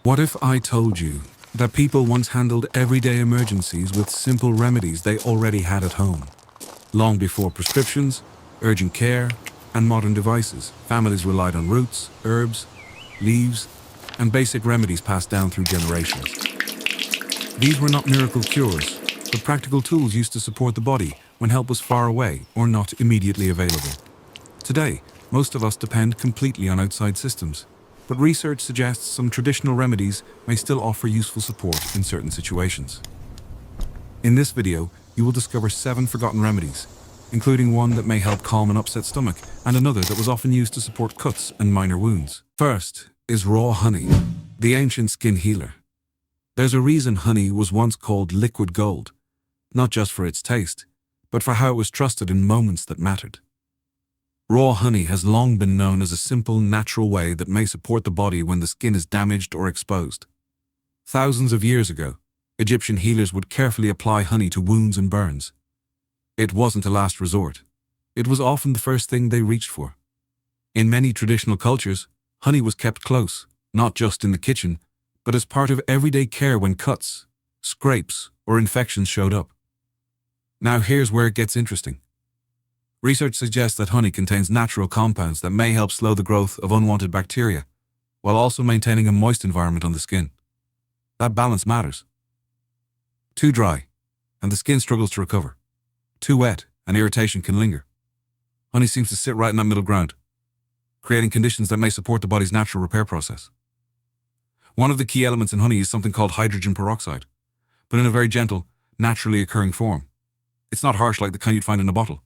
What if I told you that people once handled everyday emergencies with simple remedies they already had at home? Long before prescriptions, urgent care, and modern devices, families relied on roots, herbs, leaves, and basic remedies passed down through generations. These were not miracle cures, but practical tools used to support the body when help was far away or not immediately available. Today, most of us depend completely on outside systems, but research suggests some traditional remedies may still offer useful support in certain situations. In this video, you will discover 7 forgotten remedies, including one that may help calm an upset stomach and another that was often used to support cuts and minor wounds. First is raw honey, the ancient skin healer. There's a reason honey was once called liquid gold, not just for its taste, but for how it was trusted in moments that mattered. Raw honey has long been known as a simple, natural way that may support the body when the skin is damaged or exposed. Thousands of years ago, Egyptian healers would carefully apply honey to wounds and burns. It wasn't a last resort. It was often the first thing they reached for. In many traditional cultures, honey was kept close, not just in the kitchen, but as part of everyday care when cuts, scrapes, or infections showed up. Now here's where it gets interesting. Research suggests that honey contains natural compounds that may help slow the growth of unwanted bacteria, while also maintaining a moist environment on the skin. That balance matters. Too dry, and the skin struggles to recover. Too wet, and irritation can linger. Honey seems to sit right in that middle ground, creating conditions that may support the body's natural repair process. One of the key elements in honey is something called hydrogen peroxide, but in a very gentle, naturally occurring form. It's not harsh like the kind you'd find in a bottle.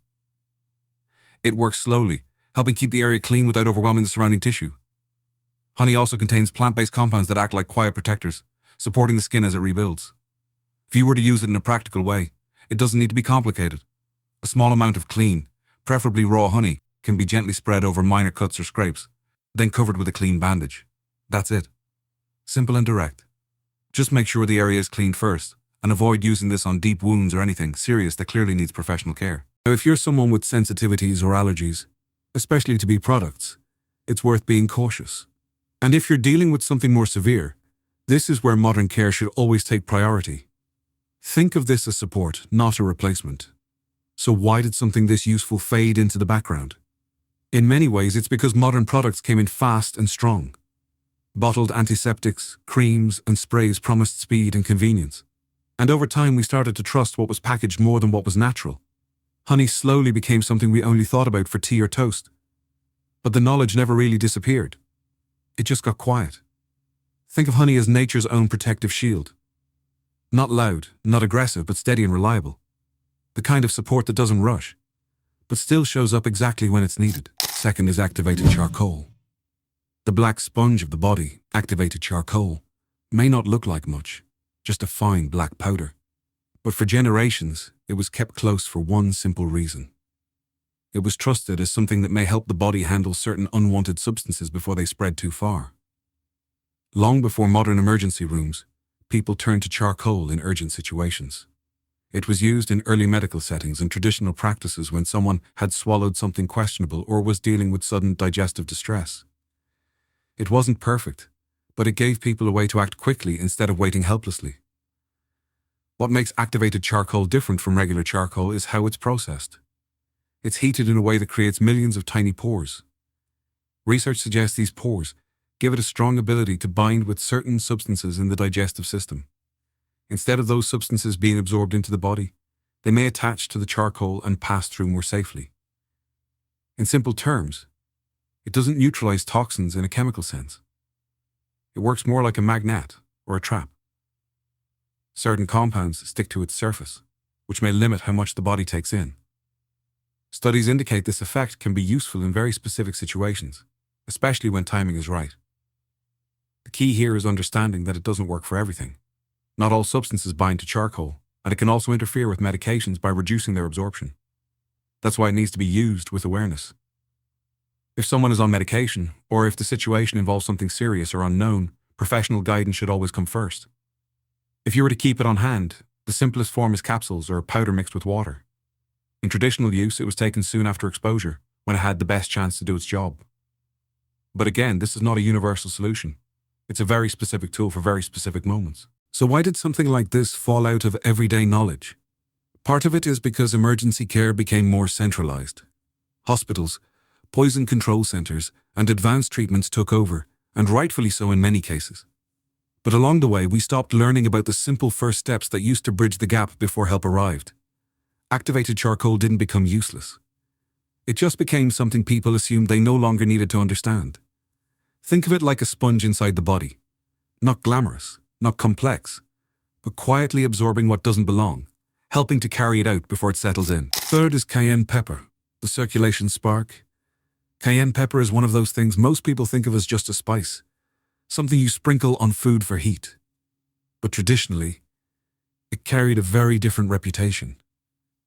It works slowly, helping keep the area clean without overwhelming the surrounding tissue. Honey also contains plant-based compounds that act like quiet protectors, supporting the skin as it rebuilds. If you were to use it in a practical way, it doesn't need to be complicated. A small amount of clean, preferably raw honey, can be gently spread over minor cuts or scrapes, then covered with a clean bandage. That's it. Simple and direct. Just make sure the area is cleaned first, and avoid using this on deep wounds or anything serious that clearly needs professional care. Now, if you're someone with sensitivities or allergies, especially to bee products, it's worth being cautious. And if you're dealing with something more severe, this is where modern care should always take priority. Think of this as support, not a replacement. So why did something this useful fade into the background? In many ways, it's because modern products came in fast and strong. Bottled antiseptics, creams, and sprays promised speed and convenience. And over time, we started to trust what was packaged more than what was natural. Honey slowly became something we only thought about for tea or toast. But the knowledge never really disappeared. It just got quiet. Think of honey as nature's own protective shield. Not loud, not aggressive, but steady and reliable. The kind of support that doesn't rush, but still shows up exactly when it's needed. Second is activated charcoal. The black sponge of the body, activated charcoal, may not look like much, just a fine black powder. But for generations, it was kept close for one simple reason. It was trusted as something that may help the body handle certain unwanted substances before they spread too far. Long before modern emergency rooms, people turned to charcoal in urgent situations. It was used in early medical settings and traditional practices when someone had swallowed something questionable or was dealing with sudden digestive distress. It wasn't perfect, but it gave people a way to act quickly instead of waiting helplessly. What makes activated charcoal different from regular charcoal is how it's processed. It's heated in a way that creates millions of tiny pores. Research suggests these pores give it a strong ability to bind with certain substances in the digestive system. Instead of those substances being absorbed into the body, they may attach to the charcoal and pass through more safely. In simple terms, it doesn't neutralize toxins in a chemical sense. It works more like a magnet or a trap. Certain compounds stick to its surface, which may limit how much the body takes in. Studies indicate this effect can be useful in very specific situations, especially when timing is right. The key here is understanding that it doesn't work for everything. Not all substances bind to charcoal, and it can also interfere with medications by reducing their absorption. That's why it needs to be used with awareness. If someone is on medication, or if the situation involves something serious or unknown, professional guidance should always come first. If you were to keep it on hand, the simplest form is capsules or powder mixed with water. In traditional use, it was taken soon after exposure, when it had the best chance to do its job. But again, this is not a universal solution. It's a very specific tool for very specific moments. So why did something like this fall out of everyday knowledge? Part of it is because emergency care became more centralized. Hospitals, poison control centers, and advanced treatments took over, and rightfully so in many cases. But along the way, we stopped learning about the simple first steps that used to bridge the gap before help arrived. Activated charcoal didn't become useless. It just became something people assumed they no longer needed to understand. Think of it like a sponge inside the body. Not glamorous, not complex, but quietly absorbing what doesn't belong, helping to carry it out before it settles in. Third is cayenne pepper, the circulation spark. Cayenne pepper is one of those things most people think of as just a spice, something you sprinkle on food for heat. But traditionally, it carried a very different reputation.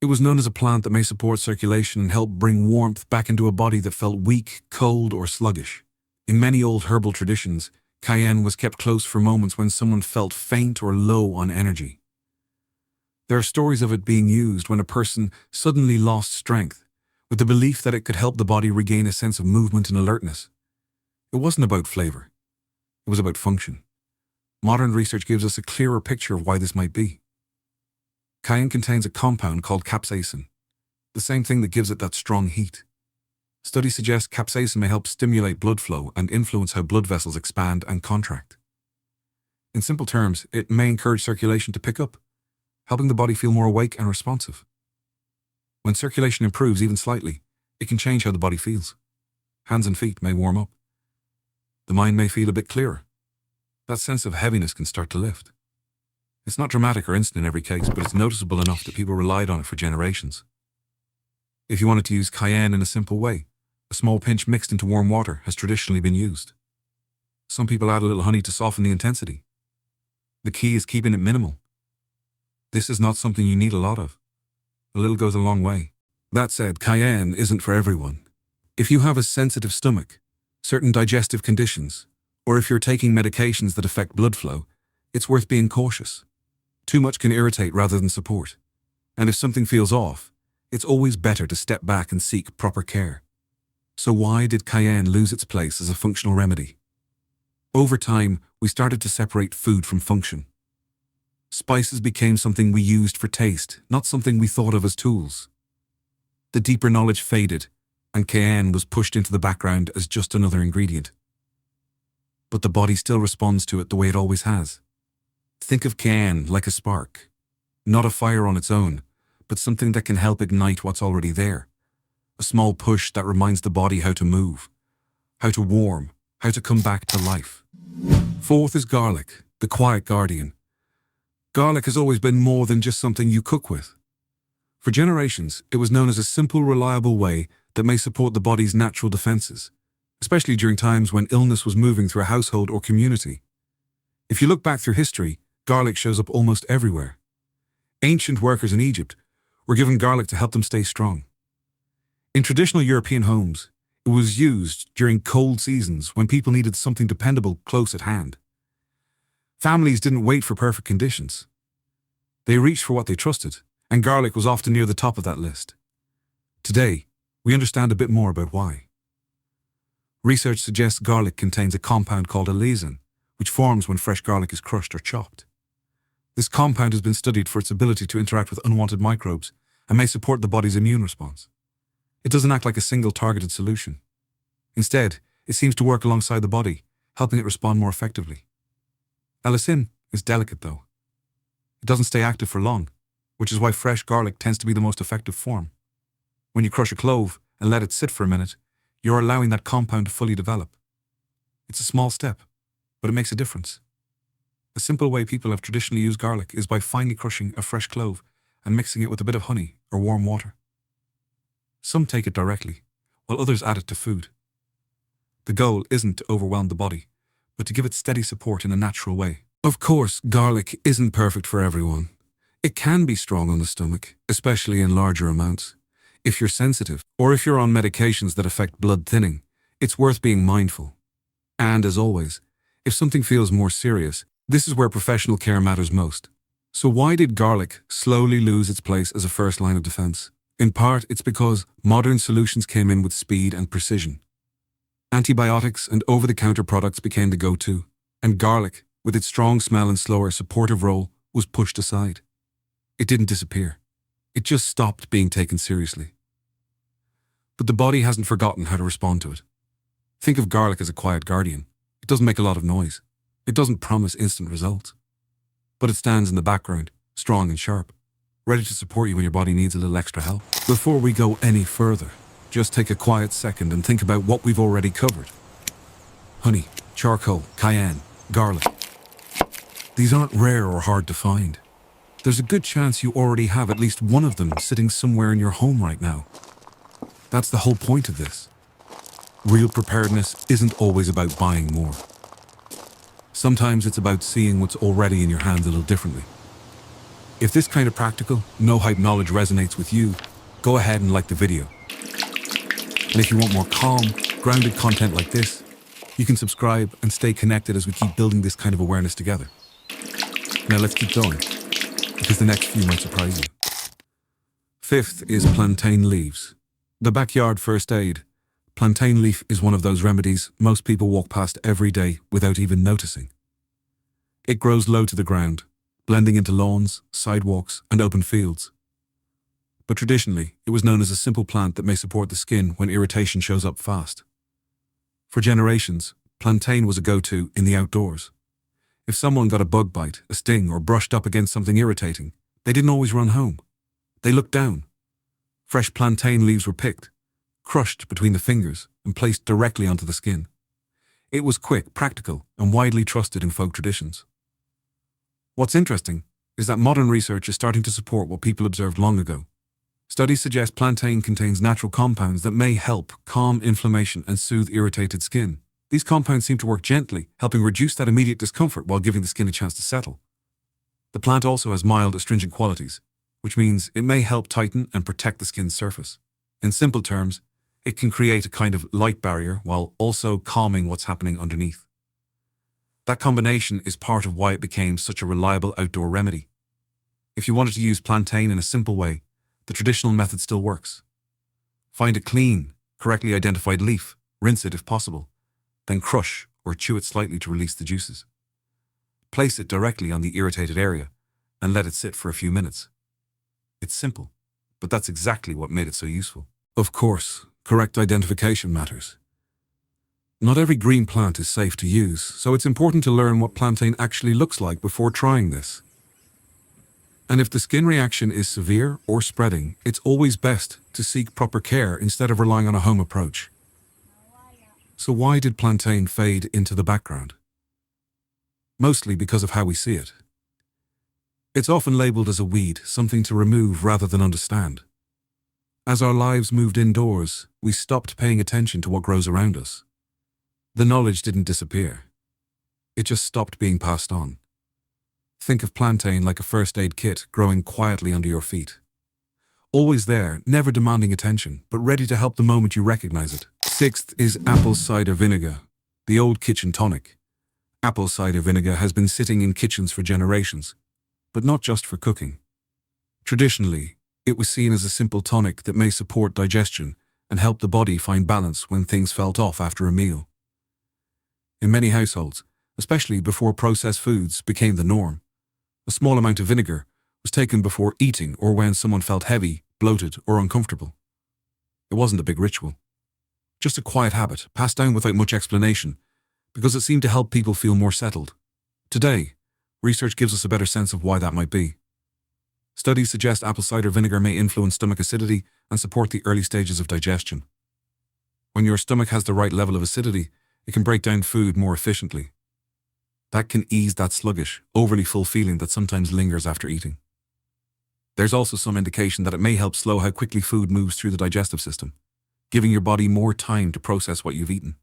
It was known as a plant that may support circulation and help bring warmth back into a body that felt weak, cold, or sluggish. In many old herbal traditions, cayenne was kept close for moments when someone felt faint or low on energy. There are stories of it being used when a person suddenly lost strength, with the belief that it could help the body regain a sense of movement and alertness. It wasn't about flavor. It was about function. Modern research gives us a clearer picture of why this might be. Cayenne contains a compound called capsaicin, the same thing that gives it that strong heat. Studies suggest capsaicin may help stimulate blood flow and influence how blood vessels expand and contract. In simple terms, it may encourage circulation to pick up, helping the body feel more awake and responsive. When circulation improves even slightly, it can change how the body feels. Hands and feet may warm up. The mind may feel a bit clearer. That sense of heaviness can start to lift. It's not dramatic or instant in every case, but it's noticeable enough that people relied on it for generations. If you wanted to use cayenne in a simple way, a small pinch mixed into warm water has traditionally been used. Some people add a little honey to soften the intensity. The key is keeping it minimal. This is not something you need a lot of. A little goes a long way. That said, cayenne isn't for everyone. If you have a sensitive stomach, certain digestive conditions, or if you're taking medications that affect blood flow, it's worth being cautious. Too much can irritate rather than support. And if something feels off, it's always better to step back and seek proper care. So why did cayenne lose its place as a functional remedy? Over time, we started to separate food from function. Spices became something we used for taste, not something we thought of as tools. The deeper knowledge faded, and cayenne was pushed into the background as just another ingredient. But the body still responds to it the way it always has. Think of cayenne like a spark, not a fire on its own, but something that can help ignite what's already there. A small push that reminds the body how to move, how to warm, how to come back to life. Fourth is garlic, the quiet guardian. Garlic has always been more than just something you cook with. For generations, it was known as a simple, reliable way that may support the body's natural defenses, especially during times when illness was moving through a household or community. If you look back through history, garlic shows up almost everywhere. Ancient workers in Egypt were given garlic to help them stay strong. In traditional European homes, it was used during cold seasons when people needed something dependable close at hand. Families didn't wait for perfect conditions. They reached for what they trusted, and garlic was often near the top of that list. Today, we understand a bit more about why. Research suggests garlic contains a compound called allicin, which forms when fresh garlic is crushed or chopped. This compound has been studied for its ability to interact with unwanted microbes and may support the body's immune response. It doesn't act like a single targeted solution. Instead, it seems to work alongside the body, helping it respond more effectively. Allicin is delicate though. It doesn't stay active for long, which is why fresh garlic tends to be the most effective form. When you crush a clove and let it sit for a minute, you're allowing that compound to fully develop. It's a small step, but it makes a difference. A simple way people have traditionally used garlic is by finely crushing a fresh clove and mixing it with a bit of honey or warm water. Some take it directly, while others add it to food. The goal isn't to overwhelm the body, but to give it steady support in a natural way. Of course, garlic isn't perfect for everyone. It can be strong on the stomach, especially in larger amounts. If you're sensitive, or if you're on medications that affect blood thinning, it's worth being mindful. And as always, if something feels more serious, this is where professional care matters most. So why did garlic slowly lose its place as a first line of defense? In part, it's because modern solutions came in with speed and precision. Antibiotics and over-the-counter products became the go-to. And garlic, with its strong smell and slower supportive role, was pushed aside. It didn't disappear. It just stopped being taken seriously. But the body hasn't forgotten how to respond to it. Think of garlic as a quiet guardian. It doesn't make a lot of noise. It doesn't promise instant results. But it stands in the background, strong and sharp, ready to support you when your body needs a little extra help. Before we go any further, just take a quiet second and think about what we've already covered. Honey, charcoal, cayenne, garlic. These aren't rare or hard to find. There's a good chance you already have at least one of them sitting somewhere in your home right now. That's the whole point of this. Real preparedness isn't always about buying more. Sometimes it's about seeing what's already in your hands a little differently. If this kind of practical, no-hype knowledge resonates with you, go ahead and like the video. And if you want more calm, grounded content like this, you can subscribe and stay connected as we keep building this kind of awareness together. Now let's keep going, because the next few might surprise you. Fifth is plantain leaves. The backyard first aid. Plantain leaf is one of those remedies most people walk past every day without even noticing. It grows low to the ground, blending into lawns, sidewalks, and open fields. But traditionally, it was known as a simple plant that may support the skin when irritation shows up fast. For generations, plantain was a go-to in the outdoors. If someone got a bug bite, a sting, or brushed up against something irritating, they didn't always run home. They looked down. Fresh plantain leaves were picked, crushed between the fingers, and placed directly onto the skin. It was quick, practical, and widely trusted in folk traditions. What's interesting is that modern research is starting to support what people observed long ago. Studies suggest plantain contains natural compounds that may help calm inflammation and soothe irritated skin. These compounds seem to work gently, helping reduce that immediate discomfort while giving the skin a chance to settle. The plant also has mild astringent qualities, which means it may help tighten and protect the skin's surface. In simple terms, it can create a kind of light barrier while also calming what's happening underneath. That combination is part of why it became such a reliable outdoor remedy. If you wanted to use plantain in a simple way, the traditional method still works. Find a clean, correctly identified leaf, rinse it if possible, then crush or chew it slightly to release the juices. Place it directly on the irritated area and let it sit for a few minutes. It's simple, but that's exactly what made it so useful. Of course, correct identification matters. Not every green plant is safe to use, so it's important to learn what plantain actually looks like before trying this. And if the skin reaction is severe or spreading, it's always best to seek proper care instead of relying on a home approach. So why did plantain fade into the background? Mostly because of how we see it. It's often labeled as a weed, something to remove rather than understand. As our lives moved indoors, we stopped paying attention to what grows around us. The knowledge didn't disappear. It just stopped being passed on. Think of plantain like a first aid kit growing quietly under your feet. Always there, never demanding attention, but ready to help the moment you recognize it. Sixth is apple cider vinegar, the old kitchen tonic. Apple cider vinegar has been sitting in kitchens for generations, but not just for cooking. Traditionally, it was seen as a simple tonic that may support digestion and help the body find balance when things felt off after a meal. In many households, especially before processed foods became the norm, a small amount of vinegar was taken before eating or when someone felt heavy, bloated, or uncomfortable. It wasn't a big ritual. Just a quiet habit, passed down without much explanation, because it seemed to help people feel more settled. Today, research gives us a better sense of why that might be. Studies suggest apple cider vinegar may influence stomach acidity and support the early stages of digestion. When your stomach has the right level of acidity, it can break down food more efficiently. That can ease that sluggish, overly full feeling that sometimes lingers after eating. There's also some indication that it may help slow how quickly food moves through the digestive system, giving your body more time to process what you've eaten.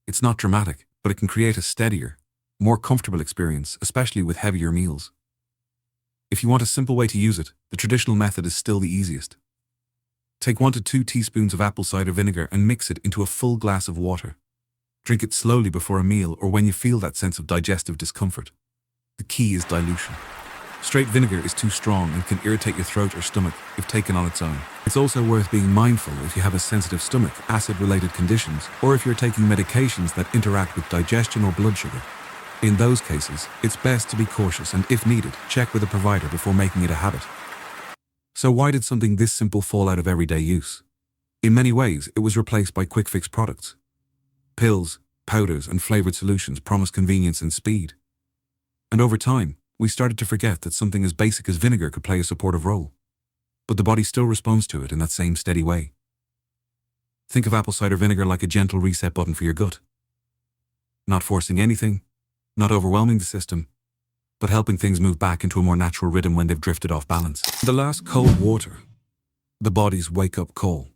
It's not dramatic, but it can create a steadier, more comfortable experience, especially with heavier meals. If you want a simple way to use it, the traditional method is still the easiest. Take 1 to 2 teaspoons of apple cider vinegar and mix it into a full glass of water. Drink it slowly before a meal or when you feel that sense of digestive discomfort. The key is dilution. Straight vinegar is too strong and can irritate your throat or stomach if taken on its own. It's also worth being mindful if you have a sensitive stomach, acid-related conditions, or if you're taking medications that interact with digestion or blood sugar. In those cases, it's best to be cautious and, if needed, check with a provider before making it a habit. So why did something this simple fall out of everyday use? In many ways, it was replaced by quick-fix products. Pills, powders, and flavored solutions promise convenience and speed. And over time, we started to forget that something as basic as vinegar could play a supportive role. But the body still responds to it in that same steady way. Think of apple cider vinegar like a gentle reset button for your gut. Not forcing anything, not overwhelming the system, but helping things move back into a more natural rhythm when they've drifted off balance. The last, cold water. The body's wake-up call.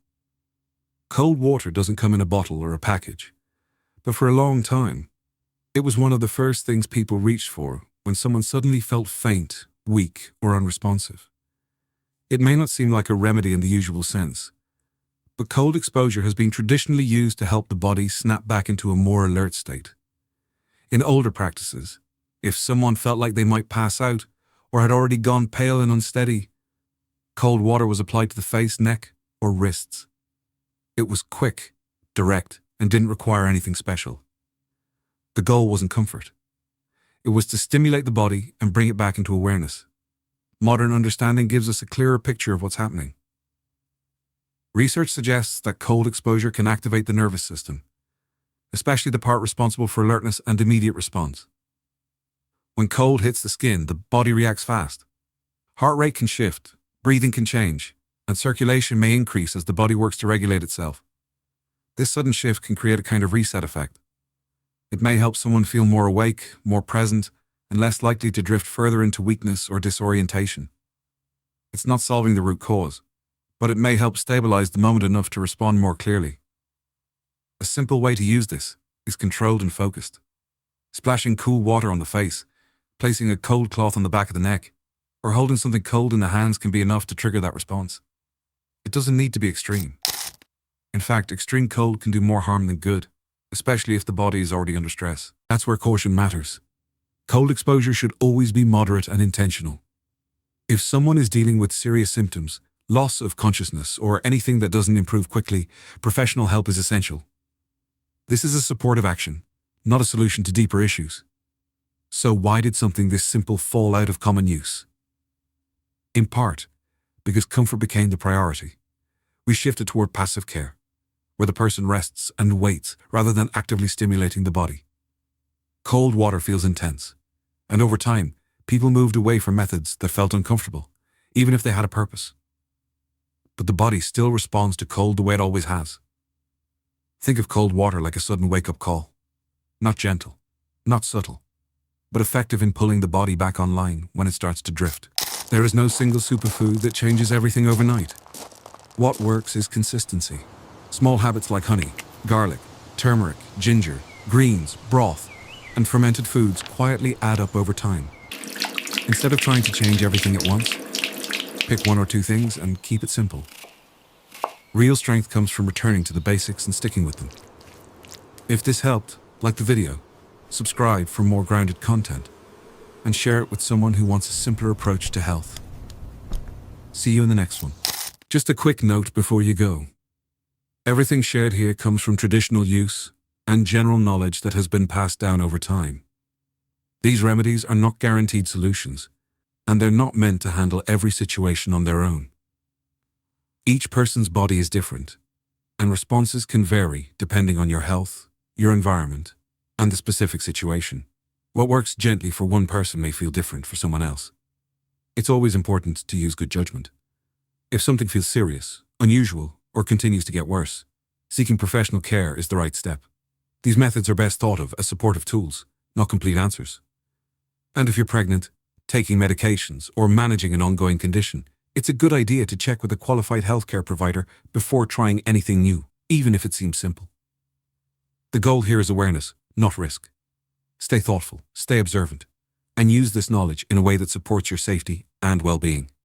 Cold water doesn't come in a bottle or a package, but for a long time, it was one of the first things people reached for when someone suddenly felt faint, weak, or unresponsive. It may not seem like a remedy in the usual sense, but cold exposure has been traditionally used to help the body snap back into a more alert state. In older practices, if someone felt like they might pass out or had already gone pale and unsteady, cold water was applied to the face, neck, or wrists. It was quick, direct, and didn't require anything special. The goal wasn't comfort. It was to stimulate the body and bring it back into awareness. Modern understanding gives us a clearer picture of what's happening. Research suggests that cold exposure can activate the nervous system, especially the part responsible for alertness and immediate response. When cold hits the skin, the body reacts fast. Heart rate can shift, breathing can change, and circulation may increase as the body works to regulate itself. This sudden shift can create a kind of reset effect. It may help someone feel more awake, more present, and less likely to drift further into weakness or disorientation. It's not solving the root cause, but it may help stabilize the moment enough to respond more clearly. A simple way to use this is controlled and focused. Splashing cool water on the face, placing a cold cloth on the back of the neck, or holding something cold in the hands can be enough to trigger that response. It doesn't need to be extreme. In fact, extreme cold can do more harm than good, especially if the body is already under stress. That's where caution matters. Cold exposure should always be moderate and intentional. If someone is dealing with serious symptoms, loss of consciousness, or anything that doesn't improve quickly, professional help is essential. This is a supportive action, not a solution to deeper issues. So why did something this simple fall out of common use? In part, because comfort became the priority. We shifted toward passive care, where the person rests and waits rather than actively stimulating the body. Cold water feels intense, and over time, people moved away from methods that felt uncomfortable, even if they had a purpose. But the body still responds to cold the way it always has. Think of cold water like a sudden wake-up call. Not gentle, not subtle, but effective in pulling the body back online when it starts to drift. There is no single superfood that changes everything overnight. What works is consistency. Small habits like honey, garlic, turmeric, ginger, greens, broth, and fermented foods quietly add up over time. Instead of trying to change everything at once, pick one or two things and keep it simple. Real strength comes from returning to the basics and sticking with them. If this helped, like the video, subscribe for more grounded content, and share it with someone who wants a simpler approach to health. See you in the next one. Just a quick note before you go. Everything shared here comes from traditional use and general knowledge that has been passed down over time. These remedies are not guaranteed solutions, and they're not meant to handle every situation on their own. Each person's body is different, and responses can vary depending on your health, your environment, and the specific situation. What works gently for one person may feel different for someone else. It's always important to use good judgment. If something feels serious, unusual, or continues to get worse, seeking professional care is the right step. These methods are best thought of as supportive tools, not complete answers. And if you're pregnant, taking medications, or managing an ongoing condition, it's a good idea to check with a qualified healthcare provider before trying anything new, even if it seems simple. The goal here is awareness, not risk. Stay thoughtful, stay observant, and use this knowledge in a way that supports your safety and well-being.